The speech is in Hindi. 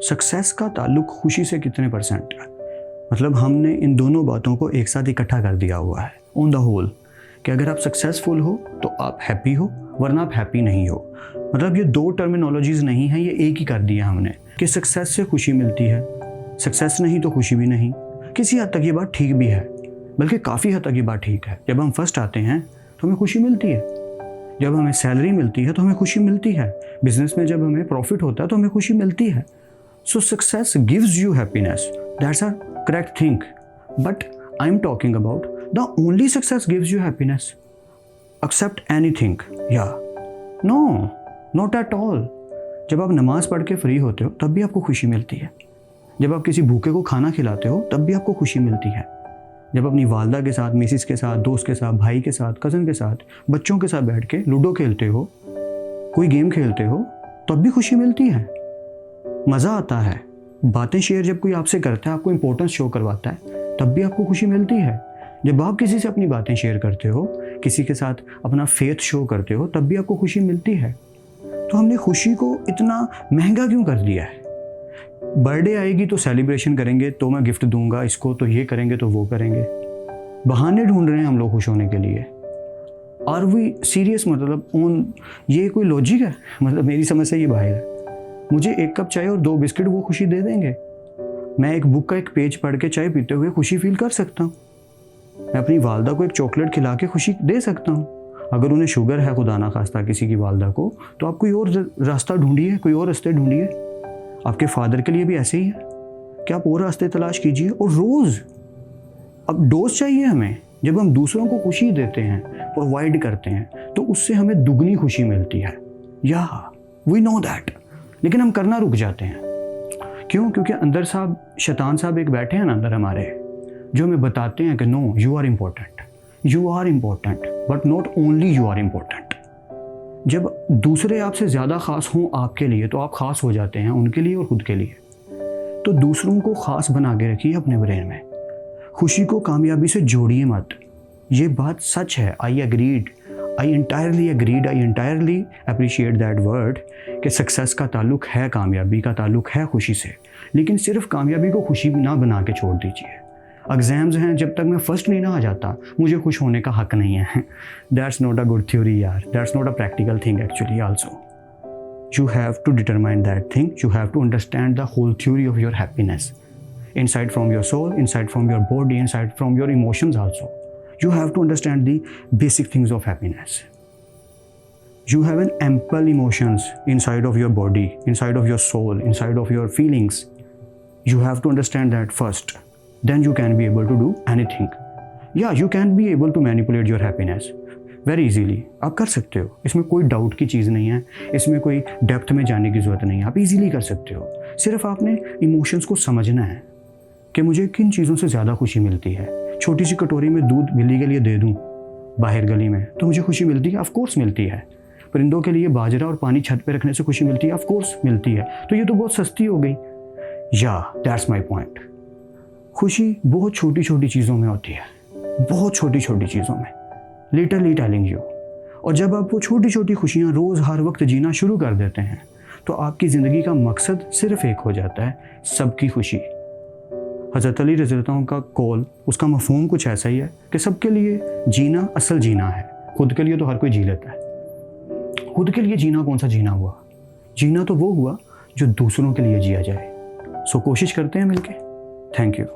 सक्सेस का ताल्लुक खुशी से कितने परसेंट है? मतलब हमने इन दोनों बातों को एक साथ इकट्ठा कर दिया हुआ है ऑन द होल, कि अगर आप सक्सेसफुल हो तो आप हैप्पी हो, वरना आप हैप्पी नहीं हो। मतलब ये दो टर्मिनोलॉजीज नहीं है, ये एक ही कर दिया हमने कि सक्सेस से खुशी मिलती है, सक्सेस नहीं तो खुशी भी नहीं। किसी हद तक ये बात ठीक भी है, बल्कि काफ़ी हद तक ये बात ठीक है। जब हम फर्स्ट आते हैं तो हमें खुशी मिलती है, जब हमें सैलरी मिलती है तो हमें खुशी मिलती है, बिजनेस में जब हमें प्रॉफिट होता है तो हमें खुशी मिलती है। So success gives you happiness, that's a correct thing, but I am talking about the only success gives you happiness, except anything, या नो, नॉट एट ऑल। जब आप नमाज पढ़ के फ्री होते हो तब भी आपको खुशी मिलती है, जब आप किसी भूखे को खाना खिलाते हो तब भी आपको खुशी मिलती है, जब अपनी वालदा के साथ, मिसिस के साथ, दोस्त के साथ, भाई के साथ, कज़न के साथ, बच्चों के साथ बैठ के लूडो खेलते हो, कोई गेम खेलते हो, तब भी खुशी मिलती है, मज़ा आता है। बातें शेयर जब कोई आपसे करता है, आपको इंपॉर्टेंस शो करवाता है, तब भी आपको खुशी मिलती है। जब आप किसी से अपनी बातें शेयर करते हो, किसी के साथ अपना फेथ शो करते हो, तब भी आपको खुशी मिलती है। तो हमने खुशी को इतना महंगा क्यों कर दिया है? बर्थडे आएगी तो सेलिब्रेशन करेंगे, तो मैं गिफ्ट दूंगा इसको, तो ये करेंगे तो वो करेंगे। बहाने ढूंढ रहे हैं हम लोग खुश होने के लिए। Are we serious? मतलब ये कोई लॉजिक है? मतलब मेरी समझ से ये बाहर है। मुझे 1 कप चाय और 2 बिस्किट वो खुशी दे देंगे। मैं एक बुक का एक पेज पढ़ के चाय पीते हुए खुशी फील कर सकता हूँ। मैं अपनी वालदा को एक चॉकलेट खिला के खुशी दे सकता हूँ। अगर उन्हें शुगर है खुदा ना खास्ता किसी की वालदा को, तो आप कोई और रास्ता ढूंढिए, कोई और रास्ते ढूंढिए। आपके फादर के लिए भी ऐसे ही है कि आप और रास्ते तलाश कीजिए। और रोज़ अब डोज चाहिए हमें। जब हम दूसरों को खुशी देते हैं, प्रोवाइड करते हैं, तो उससे हमें दुगनी खुशी मिलती है। या वी नो दैट, लेकिन हम करना रुक जाते हैं। क्यों? क्योंकि अंदर साहब, शैतान साहब एक बैठे हैं ना अंदर हमारे, जो हमें बताते हैं कि no, you are important, but not only you are important. जब दूसरे आपसे ज़्यादा ख़ास हों आपके लिए, तो आप ख़ास हो जाते हैं उनके लिए और ख़ुद के लिए। तो दूसरों को ख़ास बना के रखिए अपने ब्रेन में। खुशी को कामयाबी से जोड़िए मत। ये बात सच है। आई एंटायरली अप्रिशिएट दैट वर्ड कि सक्सेस का ताल्लुक है, कामयाबी का ताल्लुक है खुशी से। लेकिन सिर्फ कामयाबी को खुशी ना बना के छोड़ दीजिए। एग्ज़ाम्स हैं, जब तक मैं फर्स्ट नहीं ना आ जाता, मुझे खुश होने का हक नहीं है। That's not a good theory यार, that's not a practical thing actually also. You have to determine that thing, you have to understand the whole theory of your happiness, inside from your soul, inside from your body, inside from your emotions also. You have to understand the basic things of happiness. You have an ample emotions inside of your body, inside of your soul, inside of your feelings. You have to understand that first. Then you can be able to do anything. Yeah, you can be able to manipulate your happiness very easily. आप कर सकते हो, इसमें कोई डाउट की चीज़ नहीं है, इसमें कोई डेप्थ में जाने की ज़रूरत नहीं है। आप इजीली कर सकते हो। सिर्फ आपने इमोशंस को समझना है कि मुझे किन चीज़ों से ज़्यादा खुशी मिलती है। छोटी सी कटोरी में दूध बिल्ली के लिए दे दूँ बाहर गली में, तो मुझे खुशी मिलती है, ऑफ कोर्स मिलती है। परिंदों के लिए बाजरा और पानी छत पे रखने से खुशी मिलती है, ऑफ कोर्स मिलती है। तो ये तो बहुत सस्ती हो गई। या दैट्स माय पॉइंट। खुशी बहुत छोटी छोटी चीज़ों में होती है, बहुत छोटी छोटी चीज़ों में, लिटरली टेलिंग यू। और जब आप वो छोटी छोटी खुशियाँ रोज़ हर वक्त जीना शुरू कर देते हैं, तो आपकी ज़िंदगी का मकसद सिर्फ एक हो जाता है, सबकी खुशी। हज़रत अली रज़ी अल्लाह का कौल, उसका मफ़हूम कुछ ऐसा ही है कि सबके लिए जीना असल जीना है। खुद के लिए तो हर कोई जी लेता है। खुद के लिए जीना कौन सा जीना हुआ? जीना तो वो हुआ जो दूसरों के लिए जिया जाए। सो कोशिश करते हैं मिलके। Thank you.